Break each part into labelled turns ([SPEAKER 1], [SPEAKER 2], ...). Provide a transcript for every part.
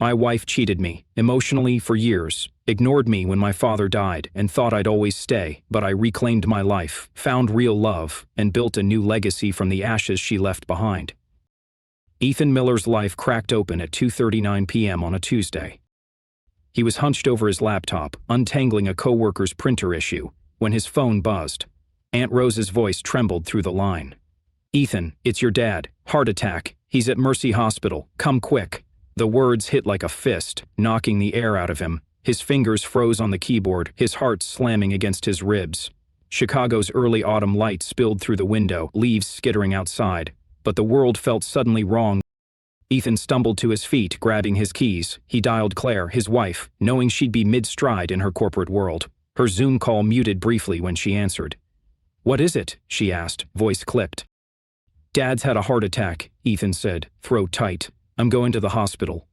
[SPEAKER 1] My wife cheated me, emotionally for years, ignored me when my father died and thought I'd always stay, but I reclaimed my life, found real love, and built a new legacy from the ashes she left behind. Ethan Miller's life cracked open at 2:39 p.m. on a Tuesday. He was hunched over his laptop, untangling a coworker's printer issue, when his phone buzzed. Aunt Rose's voice trembled through the line. "Ethan, it's your dad. Heart attack. He's at Mercy Hospital. Come quick." The words hit like a fist, knocking the air out of him. His fingers froze on the keyboard, his heart slamming against his ribs. Chicago's early autumn light spilled through the window, leaves skittering outside. But the world felt suddenly wrong. Ethan stumbled to his feet, grabbing his keys. He dialed Claire, his wife, knowing she'd be mid-stride in her corporate world. Her Zoom call muted briefly when she answered. "What is it?" she asked, voice clipped. "Dad's had a heart attack," Ethan said, throat tight. "I'm going to the hospital."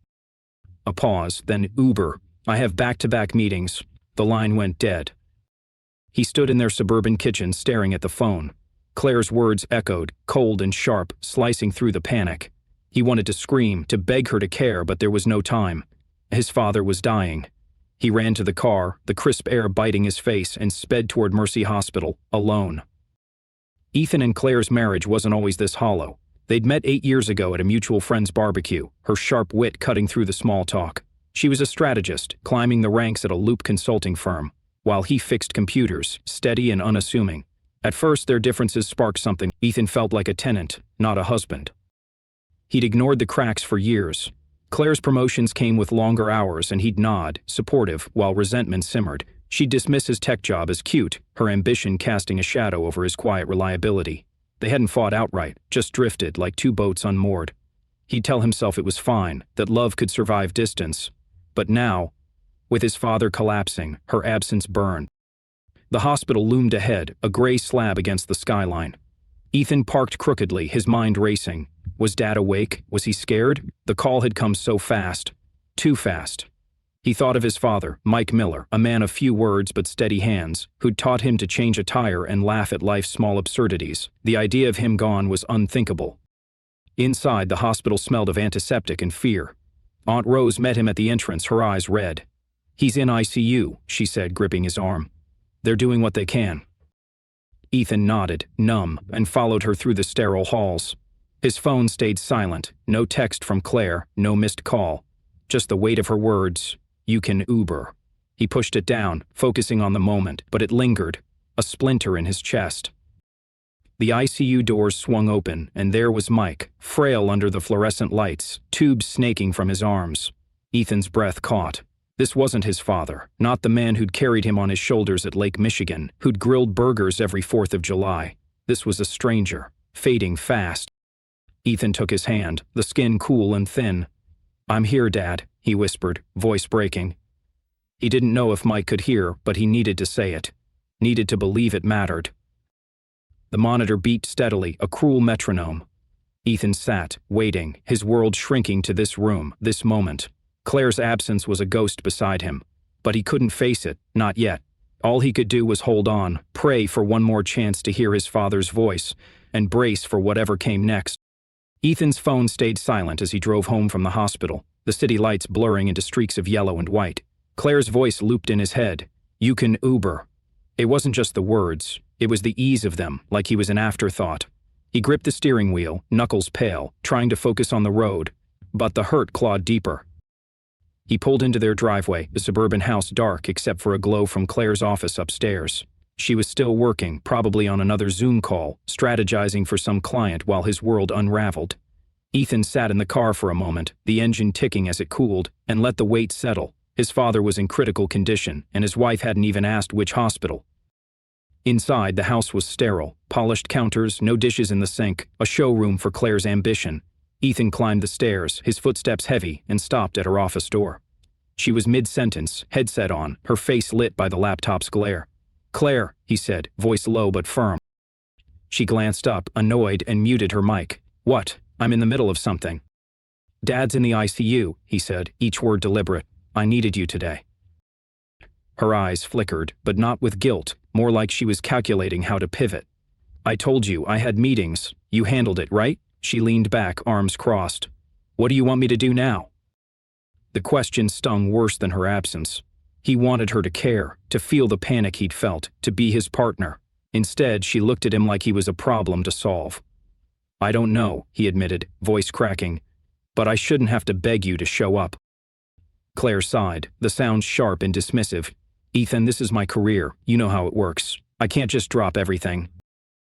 [SPEAKER 1] A pause, then Uber. "I have back-to-back meetings." The line went dead. He stood in their suburban kitchen staring at the phone. Claire's words echoed, cold and sharp, slicing through the panic. He wanted to scream, to beg her to care, but there was no time. His father was dying. He ran to the car, the crisp air biting his face, and sped toward Mercy Hospital, alone. Ethan and Claire's marriage wasn't always this hollow. They'd met 8 years ago at a mutual friend's barbecue, her sharp wit cutting through the small talk. She was a strategist, climbing the ranks at a Loop consulting firm, while he fixed computers, steady and unassuming. At first, their differences sparked something. Ethan felt like a tenant, not a husband. He'd ignored the cracks for years. Claire's promotions came with longer hours, and he'd nod, supportive, while resentment simmered. She'd dismiss his tech job as cute, her ambition casting a shadow over his quiet reliability. They hadn't fought outright, just drifted like two boats unmoored. He'd tell himself it was fine, that love could survive distance. But now, with his father collapsing, her absence burned. The hospital loomed ahead, a gray slab against the skyline. Ethan parked crookedly, his mind racing. Was Dad awake? Was he scared? The call had come so fast. Too fast. He thought of his father, Mike Miller, a man of few words but steady hands, who'd taught him to change a tire and laugh at life's small absurdities. The idea of him gone was unthinkable. Inside, the hospital smelled of antiseptic and fear. Aunt Rose met him at the entrance, her eyes red. "He's in ICU," she said, gripping his arm. "They're doing what they can." Ethan nodded, numb, and followed her through the sterile halls. His phone stayed silent, no text from Claire, no missed call. Just the weight of her words, "You can Uber." He pushed it down, focusing on the moment, but it lingered, a splinter in his chest. The ICU doors swung open, and there was Mike, frail under the fluorescent lights, tubes snaking from his arms. Ethan's breath caught. This wasn't his father, not the man who'd carried him on his shoulders at Lake Michigan, who'd grilled burgers every 4th of July. This was a stranger, fading fast. Ethan took his hand, the skin cool and thin. "I'm here, Dad," he whispered, voice breaking. He didn't know if Mike could hear, but he needed to say it. Needed to believe it mattered. The monitor beat steadily, a cruel metronome. Ethan sat, waiting, his world shrinking to this room, this moment. Claire's absence was a ghost beside him. But he couldn't face it, not yet. All he could do was hold on, pray for one more chance to hear his father's voice, and brace for whatever came next. Ethan's phone stayed silent as he drove home from the hospital, the city lights blurring into streaks of yellow and white. Claire's voice looped in his head. "You can Uber." It wasn't just the words, it was the ease of them, like he was an afterthought. He gripped the steering wheel, knuckles pale, trying to focus on the road, but the hurt clawed deeper. He pulled into their driveway, the suburban house dark except for a glow from Claire's office upstairs. She was still working, probably on another Zoom call, strategizing for some client while his world unraveled. Ethan sat in the car for a moment, the engine ticking as it cooled, and let the weight settle. His father was in critical condition, and his wife hadn't even asked which hospital. Inside, the house was sterile, polished counters, no dishes in the sink, a showroom for Claire's ambition. Ethan climbed the stairs, his footsteps heavy, and stopped at her office door. She was mid-sentence, headset on, her face lit by the laptop's glare. "Claire," he said, voice low but firm. She glanced up, annoyed, and muted her mic. "What? I'm in the middle of something." "Dad's in the ICU," he said, each word deliberate. "I needed you today." Her eyes flickered, but not with guilt, more like she was calculating how to pivot. "I told you, I had meetings. You handled it, right?" She leaned back, arms crossed. "What do you want me to do now?" The question stung worse than her absence. He wanted her to care, to feel the panic he'd felt, to be his partner. Instead, she looked at him like he was a problem to solve. "I don't know," he admitted, voice cracking, "but I shouldn't have to beg you to show up." Claire sighed, the sound sharp and dismissive. "Ethan, this is my career. You know how it works. I can't just drop everything."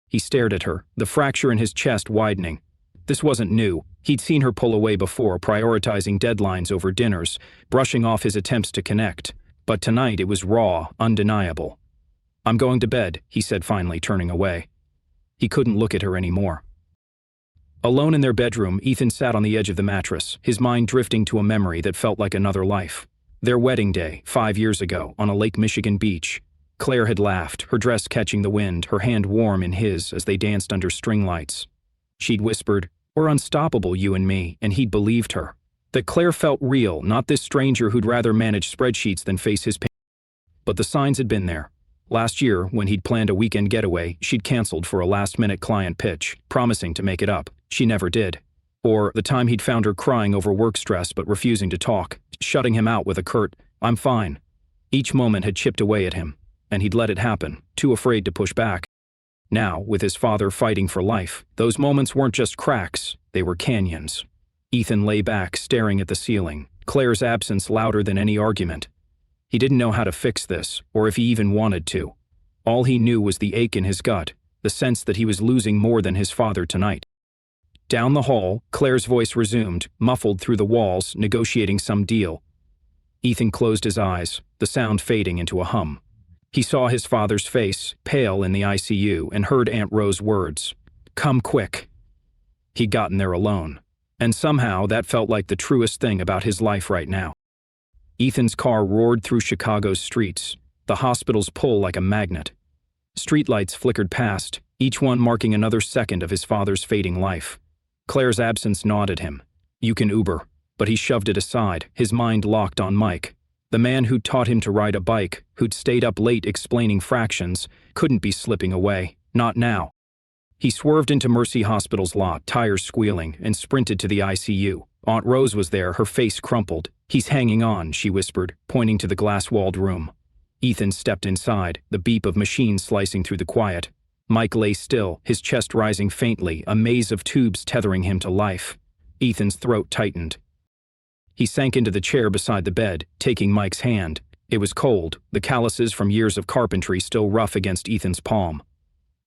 [SPEAKER 1] He stared at her, the fracture in his chest widening. This wasn't new. He'd seen her pull away before, prioritizing deadlines over dinners, brushing off his attempts to connect. But tonight it was raw, undeniable. "I'm going to bed," he said finally, turning away. He couldn't look at her anymore. Alone in their bedroom, Ethan sat on the edge of the mattress, his mind drifting to a memory that felt like another life. Their wedding day, 5 years ago, on a Lake Michigan beach. Claire had laughed, her dress catching the wind, her hand warm in his as they danced under string lights. She'd whispered, "We're unstoppable, you and me," and he'd believed her. That Claire felt real, not this stranger who'd rather manage spreadsheets than face his pain. But the signs had been there. Last year, when he'd planned a weekend getaway, she'd canceled for a last-minute client pitch, promising to make it up. She never did. Or the time he'd found her crying over work stress but refusing to talk, shutting him out with a curt, "I'm fine." Each moment had chipped away at him, and he'd let it happen, too afraid to push back. Now, with his father fighting for life, those moments weren't just cracks, they were canyons. Ethan lay back, staring at the ceiling, Claire's absence louder than any argument. He didn't know how to fix this, or if he even wanted to. All he knew was the ache in his gut, the sense that he was losing more than his father tonight. Down the hall, Claire's voice resumed, muffled through the walls, negotiating some deal. Ethan closed his eyes, the sound fading into a hum. He saw his father's face, pale in the ICU, and heard Aunt Rose's words, "Come quick." He'd gotten there alone. And somehow that felt like the truest thing about his life right now. Ethan's car roared through Chicago's streets, the hospital's pull like a magnet. Streetlights flickered past, each one marking another second of his father's fading life. Claire's absence gnawed at him. "You can Uber," but he shoved it aside, his mind locked on Mike. The man who'd taught him to ride a bike, who'd stayed up late explaining fractions, couldn't be slipping away, not now. He swerved into Mercy Hospital's lot, tires squealing, and sprinted to the ICU. Aunt Rose was there, her face crumpled. "He's hanging on," she whispered, pointing to the glass-walled room. Ethan stepped inside, the beep of machines slicing through the quiet. Mike lay still, his chest rising faintly, a maze of tubes tethering him to life. Ethan's throat tightened. He sank into the chair beside the bed, taking Mike's hand. It was cold, the calluses from years of carpentry still rough against Ethan's palm.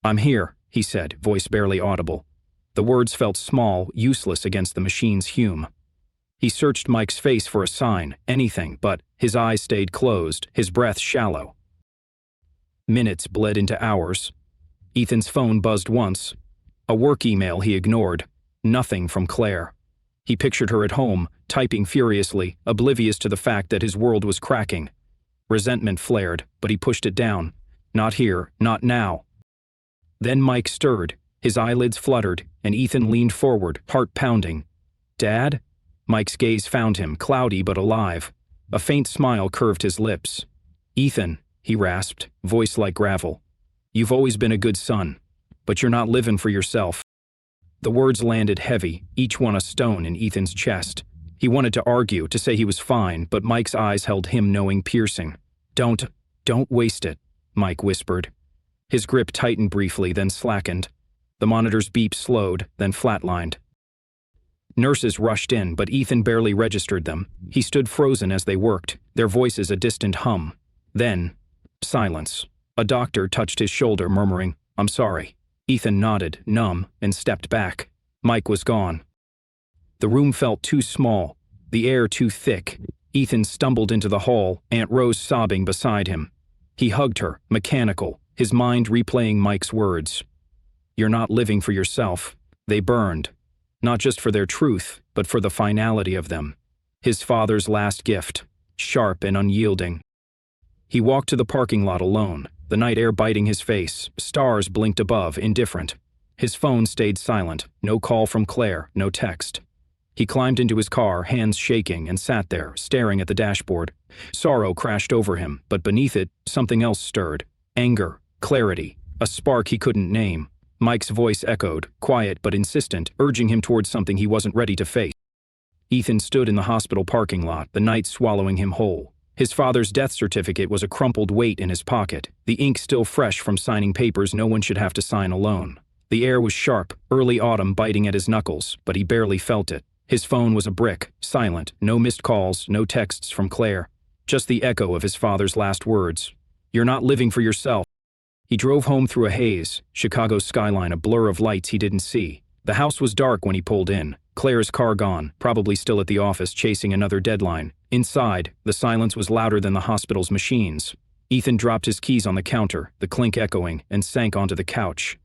[SPEAKER 1] "I'm here," he said, voice barely audible. The words felt small, useless against the machine's fume. He searched Mike's face for a sign, anything, but his eyes stayed closed, his breath shallow. Minutes bled into hours. Ethan's phone buzzed once. A work email he ignored. Nothing from Claire. He pictured her at home, typing furiously, oblivious to the fact that his world was cracking. Resentment flared, but he pushed it down. Not here, not now. Then Mike stirred, his eyelids fluttered, and Ethan leaned forward, heart pounding. "Dad?" Mike's gaze found him, cloudy but alive. A faint smile curved his lips. "Ethan," he rasped, voice like gravel. "You've always been a good son, but you're not living for yourself." The words landed heavy, each one a stone in Ethan's chest. He wanted to argue, to say he was fine, but Mike's eyes held him knowing piercing. Don't waste it," Mike whispered. His grip tightened briefly, then slackened. The monitor's beep slowed, then flatlined. Nurses rushed in, but Ethan barely registered them. He stood frozen as they worked, their voices a distant hum. Then, silence. A doctor touched his shoulder, murmuring, "I'm sorry." Ethan nodded, numb, and stepped back. Mike was gone. The room felt too small, the air too thick. Ethan stumbled into the hall, Aunt Rose sobbing beside him. He hugged her, mechanical, his mind replaying Mike's words. "You're not living for yourself." They burned. Not just for their truth, but for the finality of them. His father's last gift, sharp and unyielding. He walked to the parking lot alone, the night air biting his face, stars blinked above, indifferent. His phone stayed silent, no call from Claire, no text. He climbed into his car, hands shaking, and sat there, staring at the dashboard. Sorrow crashed over him, but beneath it, something else stirred. Anger, clarity, a spark he couldn't name. Mike's voice echoed, quiet but insistent, urging him towards something he wasn't ready to face. Ethan stood in the hospital parking lot, the night swallowing him whole. His father's death certificate was a crumpled weight in his pocket, the ink still fresh from signing papers no one should have to sign alone. The air was sharp, early autumn biting at his knuckles, but he barely felt it. His phone was a brick, silent, no missed calls, no texts from Claire. Just the echo of his father's last words. "You're not living for yourself." He drove home through a haze, Chicago's skyline a blur of lights he didn't see. The house was dark when he pulled in, Claire's car gone, probably still at the office chasing another deadline. Inside, the silence was louder than the hospital's machines. Ethan dropped his keys on the counter, the clink echoing, and sank onto the couch.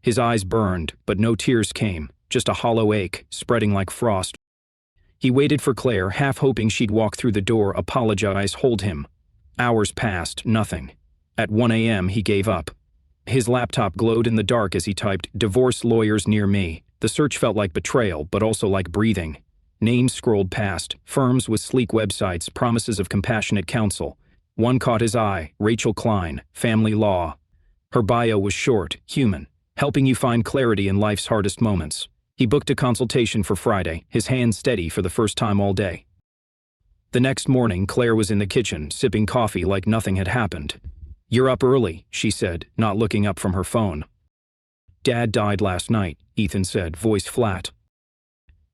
[SPEAKER 1] His eyes burned, but no tears came, just a hollow ache, spreading like frost. He waited for Claire, half hoping she'd walk through the door, apologize, hold him. Hours passed, nothing. At 1 a.m., he gave up. His laptop glowed in the dark as he typed, "Divorce lawyers near me." The search felt like betrayal, but also like breathing. Names scrolled past, firms with sleek websites, promises of compassionate counsel. One caught his eye, Rachel Klein, Family Law. Her bio was short, human, helping you find clarity in life's hardest moments. He booked a consultation for Friday, his hands steady for the first time all day. The next morning, Claire was in the kitchen, sipping coffee like nothing had happened. "You're up early," she said, not looking up from her phone. "Dad died last night," Ethan said, voice flat.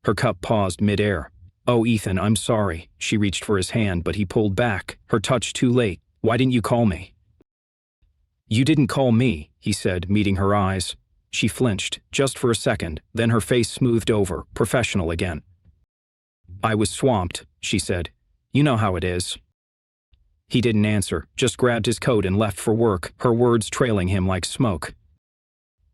[SPEAKER 1] Her cup paused mid-air. "Oh, Ethan, I'm sorry." She reached for his hand, but he pulled back, her touch too late. "Why didn't you call me?" "You didn't call me," he said, meeting her eyes. She flinched, just for a second, then her face smoothed over, professional again. "I was swamped," she said. "You know how it is." He didn't answer, just grabbed his coat and left for work, her words trailing him like smoke.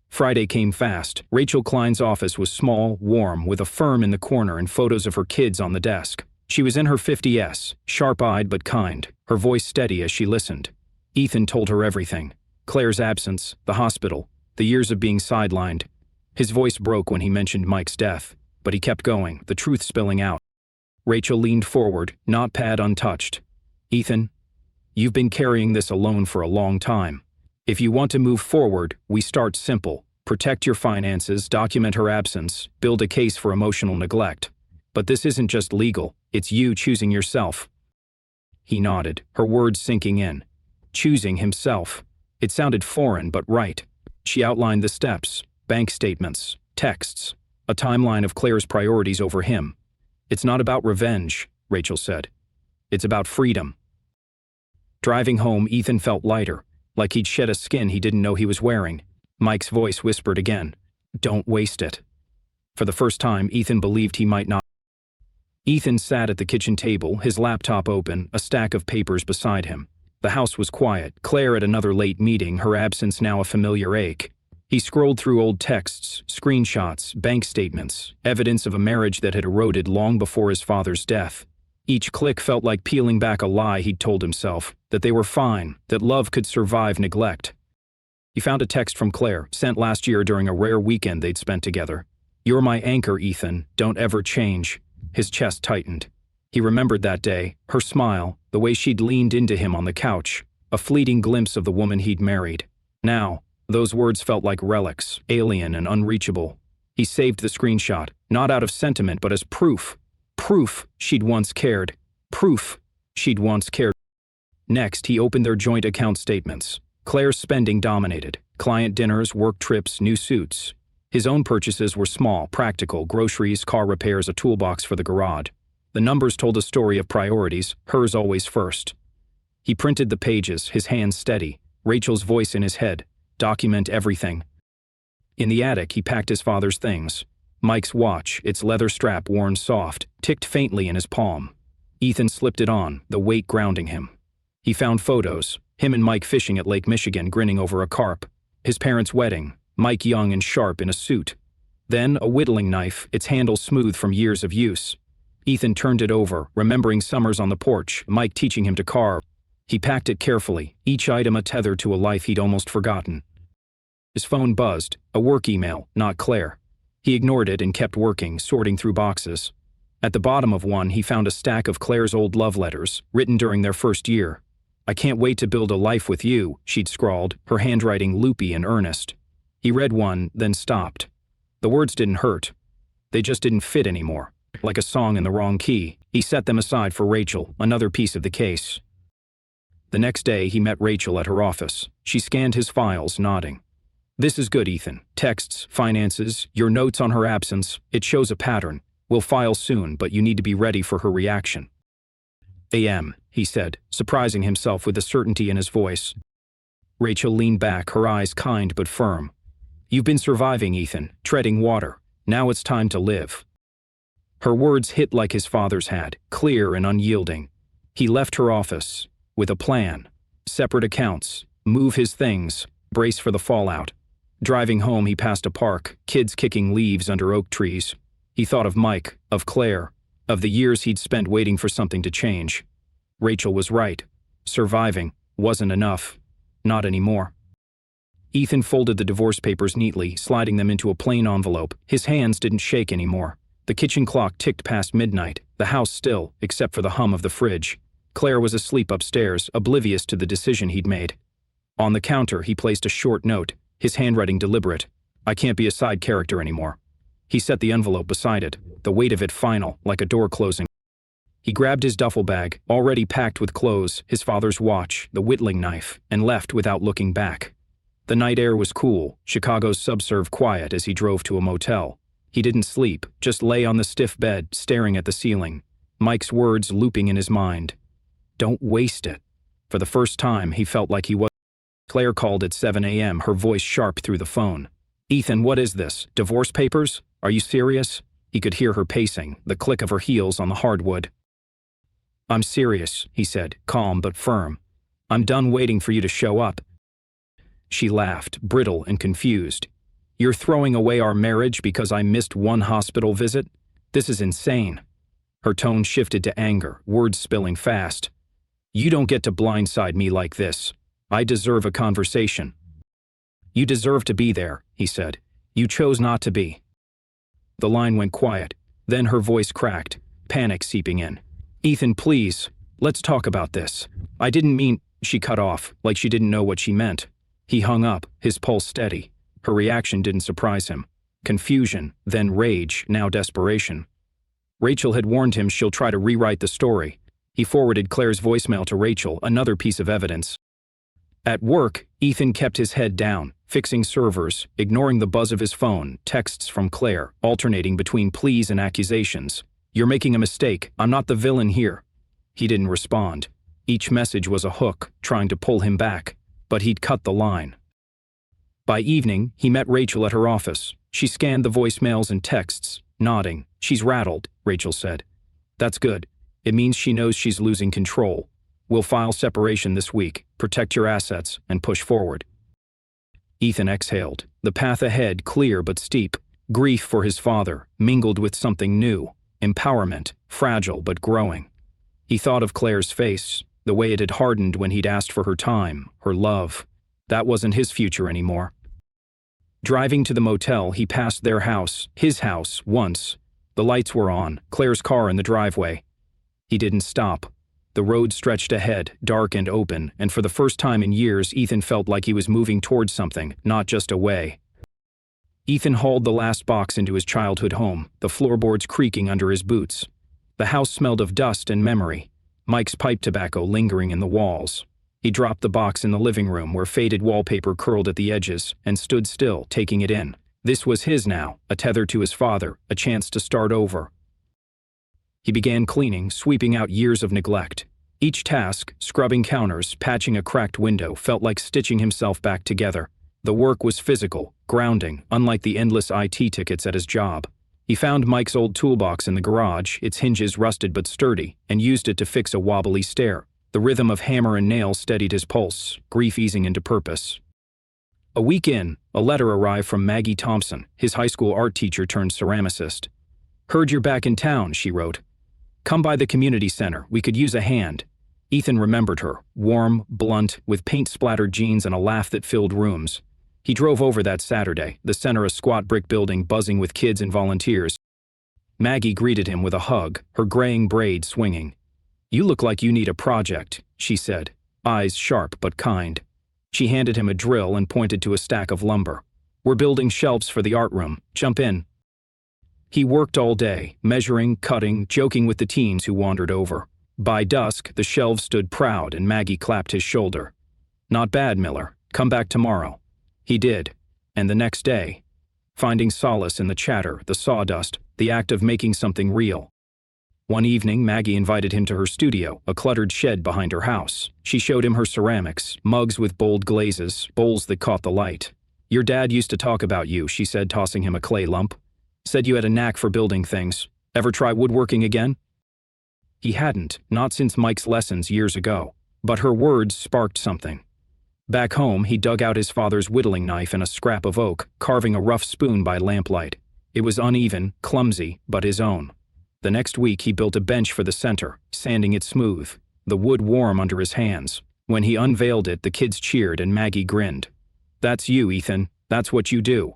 [SPEAKER 1] Friday came fast. Rachel Klein's office was small, warm, with a firm in the corner and photos of her kids on the desk. She was in her 50s, sharp-eyed but kind, her voice steady as she listened. Ethan told her everything. Claire's absence, the hospital, the years of being sidelined. His voice broke when he mentioned Mike's death, but he kept going, the truth spilling out. Rachel leaned forward, notepad untouched. "Ethan, you've been carrying this alone for a long time. If you want to move forward, we start simple. Protect your finances, document her absence, build a case for emotional neglect. But this isn't just legal, it's you choosing yourself." He nodded, her words sinking in. Choosing himself. It sounded foreign but right. She outlined the steps, bank statements, texts, a timeline of Claire's priorities over him. "It's not about revenge," Rachel said. "It's about freedom." Driving home, Ethan felt lighter, like he'd shed a skin he didn't know he was wearing. Mike's voice whispered again, "Don't waste it." For the first time, Ethan believed he might not. Ethan sat at the kitchen table, his laptop open, a stack of papers beside him. The house was quiet, Claire at another late meeting, her absence now a familiar ache. He scrolled through old texts, screenshots, bank statements, evidence of a marriage that had eroded long before his father's death. Each click felt like peeling back a lie he'd told himself, that they were fine, that love could survive neglect. He found a text from Claire, sent last year during a rare weekend they'd spent together. "You're my anchor, Ethan. Don't ever change." His chest tightened. He remembered that day, her smile, the way she'd leaned into him on the couch, a fleeting glimpse of the woman he'd married. Now, those words felt like relics, alien and unreachable. He saved the screenshot, not out of sentiment but as proof. Proof she'd once cared. Proof she'd once cared. Next, he opened their joint account statements. Claire's spending dominated. Client dinners, work trips, new suits. His own purchases were small, practical, groceries, car repairs, a toolbox for the garage. The numbers told a story of priorities, hers always first. He printed the pages, his hands steady, Rachel's voice in his head. Document everything. In the attic, he packed his father's things. Mike's watch, its leather strap worn soft, ticked faintly in his palm. Ethan slipped it on, the weight grounding him. He found photos, him and Mike fishing at Lake Michigan grinning over a carp. His parents' wedding, Mike young and sharp in a suit. Then a whittling knife, its handle smooth from years of use. Ethan turned it over, remembering summers on the porch, Mike teaching him to carve. He packed it carefully, each item a tether to a life he'd almost forgotten. His phone buzzed, a work email, not Claire. He ignored it and kept working, sorting through boxes. At the bottom of one, he found a stack of Claire's old love letters, written during their first year. "I can't wait to build a life with you," she'd scrawled, her handwriting loopy and earnest. He read one, then stopped. The words didn't hurt. They just didn't fit anymore. like a song in the wrong key. He set them aside for Rachel, another piece of the case. The next day, he met Rachel at her office. She scanned his files, nodding. "This is good, Ethan. Texts, finances, your notes on her absence. It shows a pattern. We'll file soon, but you need to be ready for her reaction." "AM," he said, surprising himself with the certainty in his voice. Rachel leaned back, her eyes kind but firm. "You've been surviving, Ethan, treading water. Now it's time to live." Her words hit like his father's had, clear and unyielding. He left her office with a plan. Separate accounts, move his things, brace for the fallout. Driving home, he passed a park, kids kicking leaves under oak trees. He thought of Mike, of Claire, of the years he'd spent waiting for something to change. Rachel was right. Surviving wasn't enough. Not anymore. Ethan folded the divorce papers neatly, sliding them into a plain envelope. His hands didn't shake anymore. The kitchen clock ticked past midnight, the house still, except for the hum of the fridge. Claire was asleep upstairs, oblivious to the decision he'd made. On the counter, he placed a short note, his handwriting deliberate. "I can't be a side character anymore." He set the envelope beside it, the weight of it final, like a door closing. He grabbed his duffel bag, already packed with clothes, his father's watch, the whittling knife, and left without looking back. The night air was cool, Chicago's subsurb quiet as he drove to a motel. He didn't sleep, just lay on the stiff bed, staring at the ceiling. Mike's words looping in his mind. "Don't waste it." For the first time, he felt like he was. Claire called at 7 a.m., her voice sharp through the phone. "Ethan, what is this? Divorce papers? Are you serious?" He could hear her pacing, the click of her heels on the hardwood. "I'm serious," he said, calm but firm. "I'm done waiting for you to show up." She laughed, brittle and confused. "You're throwing away our marriage because I missed one hospital visit? This is insane." Her tone shifted to anger, words spilling fast. "You don't get to blindside me like this. I deserve a conversation." "You deserve to be there," he said. "You chose not to be." The line went quiet. Then her voice cracked, panic seeping in. "Ethan, please, let's talk about this. I didn't mean—" She cut off, like she didn't know what she meant. He hung up, his pulse steady. Her reaction didn't surprise him. Confusion, then rage, now desperation. Rachel had warned him she'll try to rewrite the story. He forwarded Claire's voicemail to Rachel, another piece of evidence. At work, Ethan kept his head down, fixing servers, ignoring the buzz of his phone, texts from Claire, alternating between pleas and accusations. "You're making a mistake. I'm not the villain here." He didn't respond. Each message was a hook, trying to pull him back, but he'd cut the line. By evening, he met Rachel at her office. She scanned the voicemails and texts, nodding. "She's rattled," Rachel said. "That's good. It means she knows she's losing control. We'll file separation this week, protect your assets, and push forward." Ethan exhaled. The path ahead, clear but steep. Grief for his father, mingled with something new. Empowerment, fragile but growing. He thought of Claire's face, the way it had hardened when he'd asked for her time, her love. That wasn't his future anymore. Driving to the motel, he passed their house, his house, once. The lights were on, Claire's car in the driveway. He didn't stop. The road stretched ahead, dark and open, and for the first time in years, Ethan felt like he was moving towards something, not just away. Ethan hauled the last box into his childhood home, the floorboards creaking under his boots. The house smelled of dust and memory, Mike's pipe tobacco lingering in the walls. He dropped the box in the living room where faded wallpaper curled at the edges, and stood still, taking it in. This was his now, a tether to his father, a chance to start over. He began cleaning, sweeping out years of neglect. Each task, scrubbing counters, patching a cracked window, felt like stitching himself back together. The work was physical, grounding, unlike the endless IT tickets at his job. He found Mike's old toolbox in the garage, its hinges rusted but sturdy, and used it to fix a wobbly stair. The rhythm of hammer and nail steadied his pulse, grief easing into purpose. A week in, a letter arrived from Maggie Thompson, his high school art teacher turned ceramicist. "Heard you're back in town," she wrote. "Come by the community center, we could use a hand." Ethan remembered her, warm, blunt, with paint-splattered jeans and a laugh that filled rooms. He drove over that Saturday, the center a squat brick building buzzing with kids and volunteers. Maggie greeted him with a hug, her graying braid swinging. "You look like you need a project," she said, eyes sharp but kind. She handed him a drill and pointed to a stack of lumber. "We're building shelves for the art room. Jump in." He worked all day, measuring, cutting, joking with the teens who wandered over. By dusk, the shelves stood proud and Maggie clapped his shoulder. "Not bad, Miller. Come back tomorrow." He did. And the next day, finding solace in the chatter, the sawdust, the act of making something real. One evening, Maggie invited him to her studio, a cluttered shed behind her house. She showed him her ceramics, mugs with bold glazes, bowls that caught the light. "Your dad used to talk about you," she said, tossing him a clay lump. "Said you had a knack for building things. Ever try woodworking again?" He hadn't, not since Mike's lessons years ago. But her words sparked something. Back home, he dug out his father's whittling knife and a scrap of oak, carving a rough spoon by lamplight. It was uneven, clumsy, but his own. The next week, he built a bench for the center, sanding it smooth, the wood warm under his hands. When he unveiled it, the kids cheered and Maggie grinned. "That's you, Ethan. That's what you do."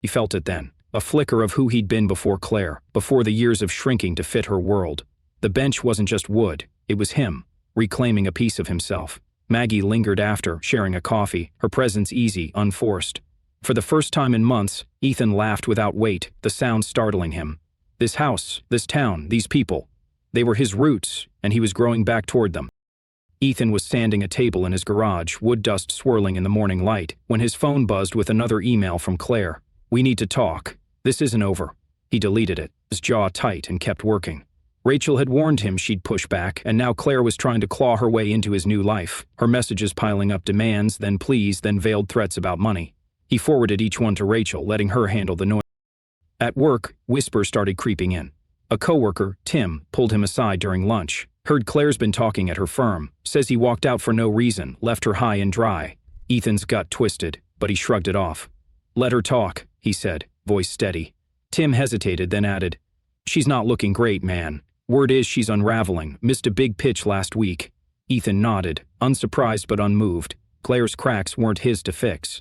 [SPEAKER 1] He felt it then, a flicker of who he'd been before Claire, before the years of shrinking to fit her world. The bench wasn't just wood, it was him, reclaiming a piece of himself. Maggie lingered after, sharing a coffee, her presence easy, unforced. For the first time in months, Ethan laughed without weight, the sound startling him. This house, this town, these people. They were his roots, and he was growing back toward them. Ethan was sanding a table in his garage, wood dust swirling in the morning light, when his phone buzzed with another email from Claire. "We need to talk. This isn't over." He deleted it, his jaw tight, and kept working. Rachel had warned him she'd push back, and now Claire was trying to claw her way into his new life, her messages piling up, demands, then pleas, then veiled threats about money. He forwarded each one to Rachel, letting her handle the noise. At work, whispers started creeping in. A coworker, Tim, pulled him aside during lunch. "Heard Claire's been talking at her firm. Says he walked out for no reason, left her high and dry." Ethan's gut twisted, but he shrugged it off. "Let her talk," he said, voice steady. Tim hesitated, then added, "She's not looking great, man. Word is she's unraveling, missed a big pitch last week." Ethan nodded, unsurprised but unmoved. Claire's cracks weren't his to fix.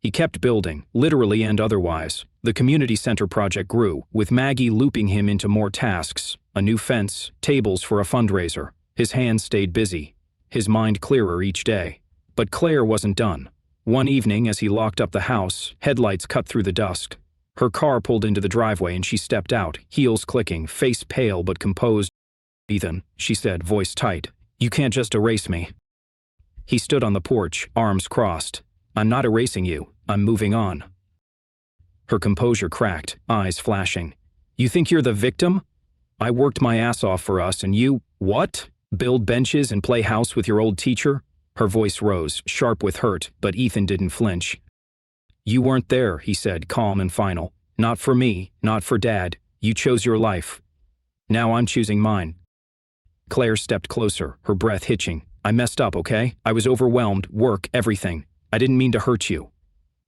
[SPEAKER 1] He kept building, literally and otherwise. The community center project grew, with Maggie looping him into more tasks, a new fence, tables for a fundraiser. His hands stayed busy, his mind clearer each day. But Claire wasn't done. One evening, as he locked up the house, headlights cut through the dusk. Her car pulled into the driveway and she stepped out, heels clicking, face pale but composed. "Ethan," she said, voice tight, "you can't just erase me." He stood on the porch, arms crossed. "I'm not erasing you, I'm moving on." Her composure cracked, eyes flashing. "You think you're the victim? I worked my ass off for us and you, what? Build benches and play house with your old teacher?" Her voice rose, sharp with hurt, but Ethan didn't flinch. "You weren't there," he said, calm and final. "Not for me, not for Dad. You chose your life. Now I'm choosing mine." Claire stepped closer, her breath hitching. "I messed up, okay? I was overwhelmed, work, everything. I didn't mean to hurt you."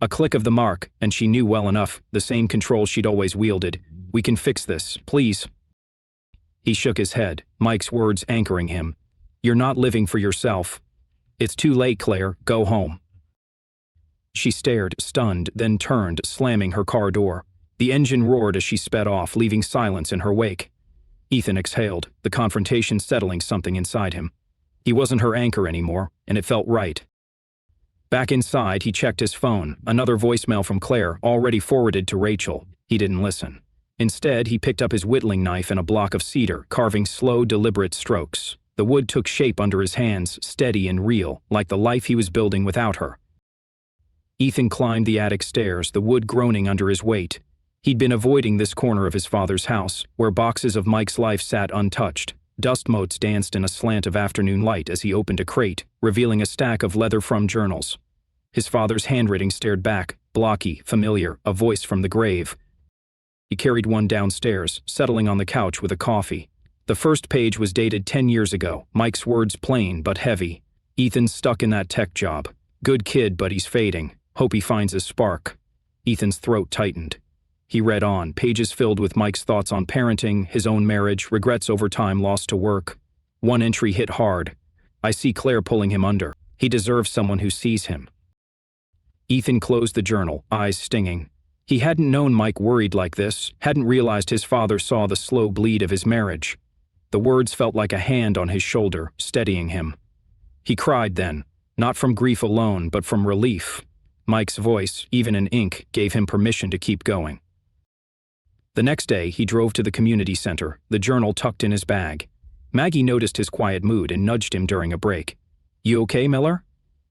[SPEAKER 1] A click of the mark, and she knew well enough, the same control she'd always wielded. "We can fix this, please." He shook his head, Mike's words anchoring him. "You're not living for yourself." "It's too late, Claire. Go home." She stared, stunned, then turned, slamming her car door. The engine roared as she sped off, leaving silence in her wake. Ethan exhaled, the confrontation settling something inside him. He wasn't her anchor anymore, and it felt right. Back inside, he checked his phone, another voicemail from Claire, already forwarded to Rachel. He didn't listen. Instead, he picked up his whittling knife and a block of cedar, carving slow, deliberate strokes. The wood took shape under his hands, steady and real, like the life he was building without her. Ethan climbed the attic stairs, the wood groaning under his weight. He'd been avoiding this corner of his father's house, where boxes of Mike's life sat untouched. Dust motes danced in a slant of afternoon light as he opened a crate, revealing a stack of leather-from journals. His father's handwriting stared back, blocky, familiar, a voice from the grave. He carried one downstairs, settling on the couch with a coffee. The first page was dated 10 years ago, Mike's words plain but heavy. "Ethan's stuck in that tech job. Good kid, but he's fading. Hope he finds his spark." Ethan's throat tightened. He read on, pages filled with Mike's thoughts on parenting, his own marriage, regrets over time lost to work. One entry hit hard. "I see Claire pulling him under. He deserves someone who sees him." Ethan closed the journal, eyes stinging. He hadn't known Mike worried like this, hadn't realized his father saw the slow bleed of his marriage. The words felt like a hand on his shoulder, steadying him. He cried then, not from grief alone, but from relief. Mike's voice, even in ink, gave him permission to keep going. The next day, he drove to the community center, the journal tucked in his bag. Maggie noticed his quiet mood and nudged him during a break. "You okay, Miller?"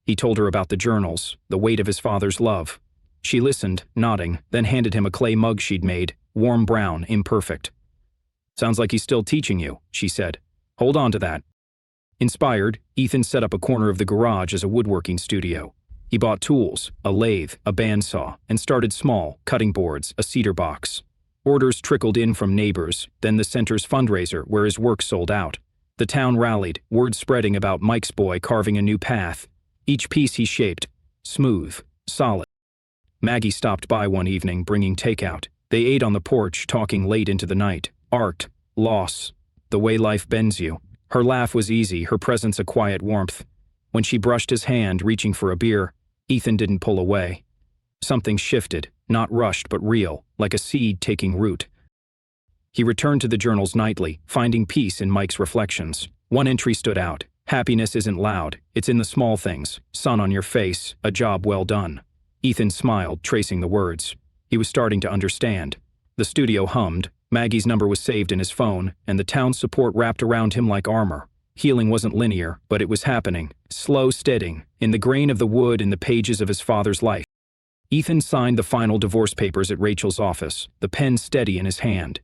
[SPEAKER 1] He told her about the journals, the weight of his father's love. She listened, nodding, then handed him a clay mug she'd made, warm brown, imperfect. "Sounds like he's still teaching you," she said. "Hold on to that." Inspired, Ethan set up a corner of the garage as a woodworking studio. He bought tools, a lathe, a bandsaw, and started small, cutting boards, a cedar box. Orders trickled in from neighbors, then the center's fundraiser where his work sold out. The town rallied, word spreading about Mike's boy carving a new path. Each piece he shaped, smooth, solid. Maggie stopped by one evening, bringing takeout. They ate on the porch, talking late into the night. Art, loss, the way life bends you. Her laugh was easy, her presence a quiet warmth. When she brushed his hand, reaching for a beer, Ethan didn't pull away. Something shifted, not rushed but real, like a seed taking root. He returned to the journals nightly, finding peace in Mike's reflections. One entry stood out. "Happiness isn't loud, it's in the small things. Sun on your face, a job well done." Ethan smiled, tracing the words. He was starting to understand. The studio hummed, Maggie's number was saved in his phone, and the town's support wrapped around him like armor. Healing wasn't linear, but it was happening, slow steadying, in the grain of the wood in the pages of his father's life. Ethan signed the final divorce papers at Rachel's office, the pen steady in his hand.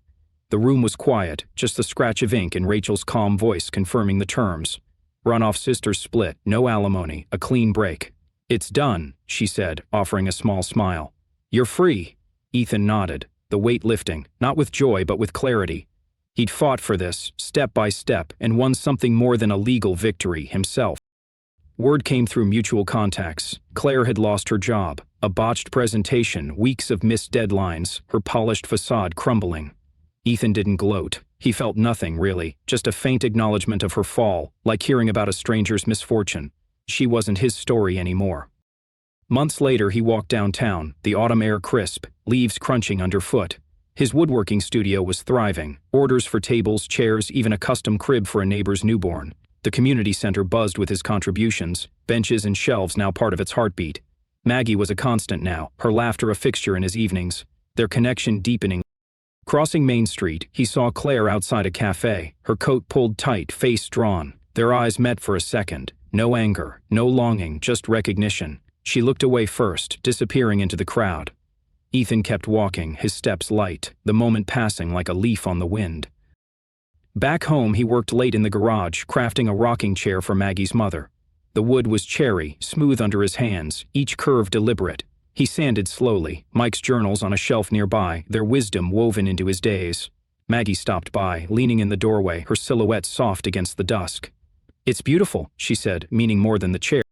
[SPEAKER 1] The room was quiet, just the scratch of ink and Rachel's calm voice confirming the terms. Runoff sisters split, no alimony, a clean break. "It's done," she said, offering a small smile. "You're free." Ethan nodded, the weight lifting, not with joy but with clarity. He'd fought for this, step by step, and won something more than a legal victory himself. Word came through mutual contacts. Claire had lost her job, a botched presentation, weeks of missed deadlines, her polished facade crumbling. Ethan didn't gloat. He felt nothing, really, just a faint acknowledgement of her fall, like hearing about a stranger's misfortune. She wasn't his story anymore. Months later, he walked downtown, the autumn air crisp, leaves crunching underfoot. His woodworking studio was thriving, orders for tables, chairs, even a custom crib for a neighbor's newborn. The community center buzzed with his contributions, benches and shelves now part of its heartbeat. Maggie was a constant now, her laughter a fixture in his evenings, their connection deepening. Crossing Main Street, he saw Claire outside a cafe, her coat pulled tight, face drawn. Their eyes met for a second. No anger, no longing, just recognition. She looked away first, disappearing into the crowd. Ethan kept walking, his steps light, the moment passing like a leaf on the wind. Back home, he worked late in the garage, crafting a rocking chair for Maggie's mother. The wood was cherry, smooth under his hands, each curve deliberate. He sanded slowly, Mike's journals on a shelf nearby, their wisdom woven into his days. Maggie stopped by, leaning in the doorway, her silhouette soft against the dusk. "It's beautiful," she said, meaning more than the chair.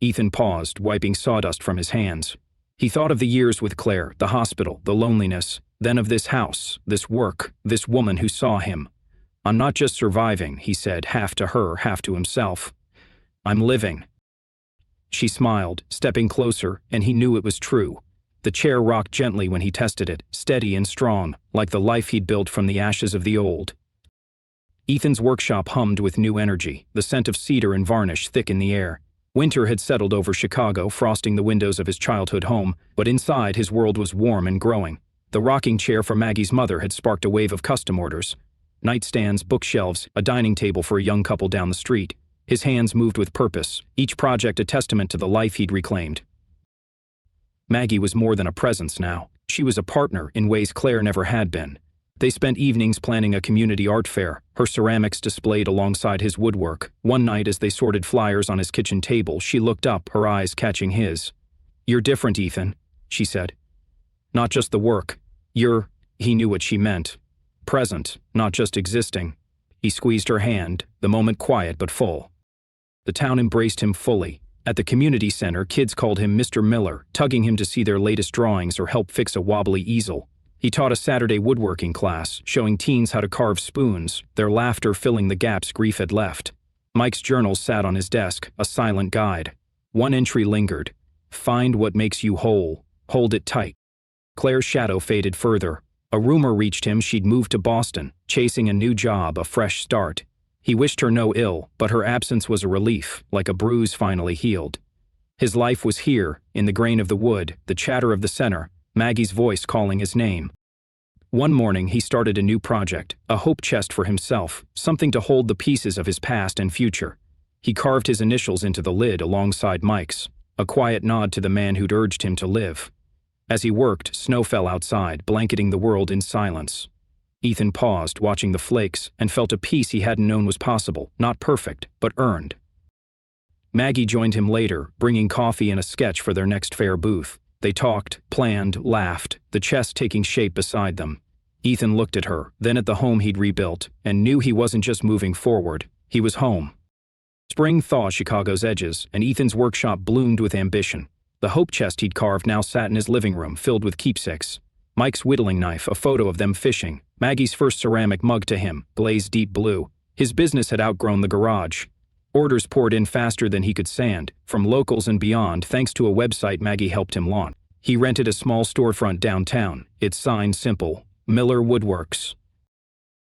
[SPEAKER 1] Ethan paused, wiping sawdust from his hands. He thought of the years with Claire, the hospital, the loneliness, then of this house, this work, this woman who saw him. "I'm not just surviving," he said, half to her, half to himself. "I'm living." She smiled, stepping closer, and he knew it was true. The chair rocked gently when he tested it, steady and strong, like the life he'd built from the ashes of the old. Ethan's workshop hummed with new energy, the scent of cedar and varnish thick in the air. Winter had settled over Chicago, frosting the windows of his childhood home, but inside his world was warm and growing. The rocking chair for Maggie's mother had sparked a wave of custom orders. Nightstands, bookshelves, a dining table for a young couple down the street. His hands moved with purpose, each project a testament to the life he'd reclaimed. Maggie was more than a presence now. She was a partner in ways Claire never had been. They spent evenings planning a community art fair, her ceramics displayed alongside his woodwork. One night as they sorted flyers on his kitchen table, she looked up, her eyes catching his. "You're different, Ethan," she said. "Not just the work. He knew what she meant. Present, not just existing." He squeezed her hand, the moment quiet but full. The town embraced him fully. At the community center, kids called him Mr. Miller, tugging him to see their latest drawings or help fix a wobbly easel. He taught a Saturday woodworking class, showing teens how to carve spoons, their laughter filling the gaps grief had left. Mike's journals sat on his desk, a silent guide. One entry lingered. "Find what makes you whole. Hold it tight." Claire's shadow faded further. A rumor reached him she'd moved to Boston, chasing a new job, a fresh start. He wished her no ill, but her absence was a relief, like a bruise finally healed. His life was here, in the grain of the wood, the chatter of the center, Maggie's voice calling his name. One morning, he started a new project, a hope chest for himself, something to hold the pieces of his past and future. He carved his initials into the lid alongside Mike's, a quiet nod to the man who'd urged him to live. As he worked, snow fell outside, blanketing the world in silence. Ethan paused, watching the flakes, and felt a peace he hadn't known was possible, not perfect, but earned. Maggie joined him later, bringing coffee and a sketch for their next fair booth. They talked, planned, laughed, the chest taking shape beside them. Ethan looked at her, then at the home he'd rebuilt, and knew he wasn't just moving forward, he was home. Spring thawed Chicago's edges, and Ethan's workshop bloomed with ambition. The hope chest he'd carved now sat in his living room, filled with keepsakes. Mike's whittling knife, a photo of them fishing. Maggie's first ceramic mug to him, glazed deep blue. His business had outgrown the garage. Orders poured in faster than he could stand, from locals and beyond, thanks to a website Maggie helped him launch. He rented a small storefront downtown, its sign simple, Miller Woodworks.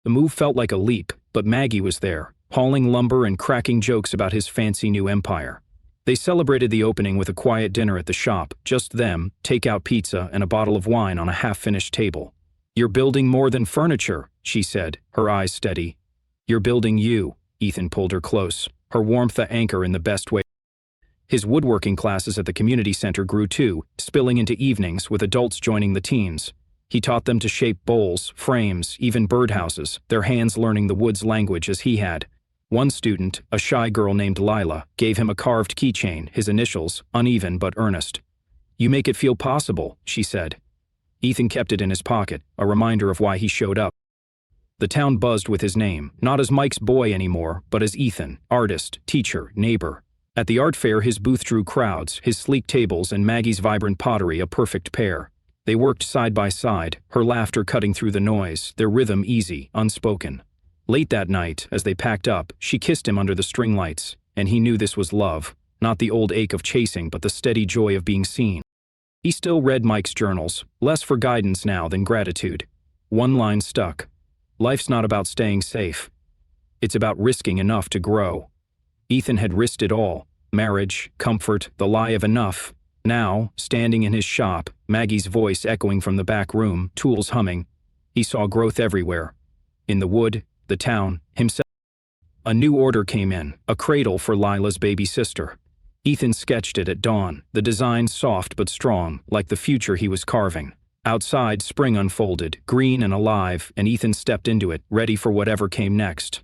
[SPEAKER 1] The move felt like a leap, but Maggie was there, hauling lumber and cracking jokes about his fancy new empire. They celebrated the opening with a quiet dinner at the shop, just them, takeout pizza and a bottle of wine on a half-finished table. "You're building more than furniture," she said, her eyes steady. "You're building you." Ethan pulled her close, her warmth the anchor in the best way. His woodworking classes at the community center grew too, spilling into evenings with adults joining the teens. He taught them to shape bowls, frames, even birdhouses, their hands learning the wood's language as he had. One student, a shy girl named Lila, gave him a carved keychain, his initials, uneven but earnest. "You make it feel possible," she said. Ethan kept it in his pocket, a reminder of why he showed up. The town buzzed with his name, not as Mike's boy anymore, but as Ethan, artist, teacher, neighbor. At the art fair, his booth drew crowds, his sleek tables and Maggie's vibrant pottery a perfect pair. They worked side by side, her laughter cutting through the noise, their rhythm easy, unspoken. Late that night, as they packed up, she kissed him under the string lights, and he knew this was love, not the old ache of chasing but the steady joy of being seen. He still read Mike's journals, less for guidance now than gratitude. One line stuck. "Life's not about staying safe. It's about risking enough to grow." Ethan had risked it all: marriage, comfort, the lie of enough. Now, standing in his shop, Maggie's voice echoing from the back room, tools humming, he saw growth everywhere. In the wood, the town, himself. A new order came in, a cradle for Lila's baby sister. Ethan sketched it at dawn, the design soft but strong, like the future he was carving. Outside, spring unfolded, green and alive, and Ethan stepped into it, ready for whatever came next.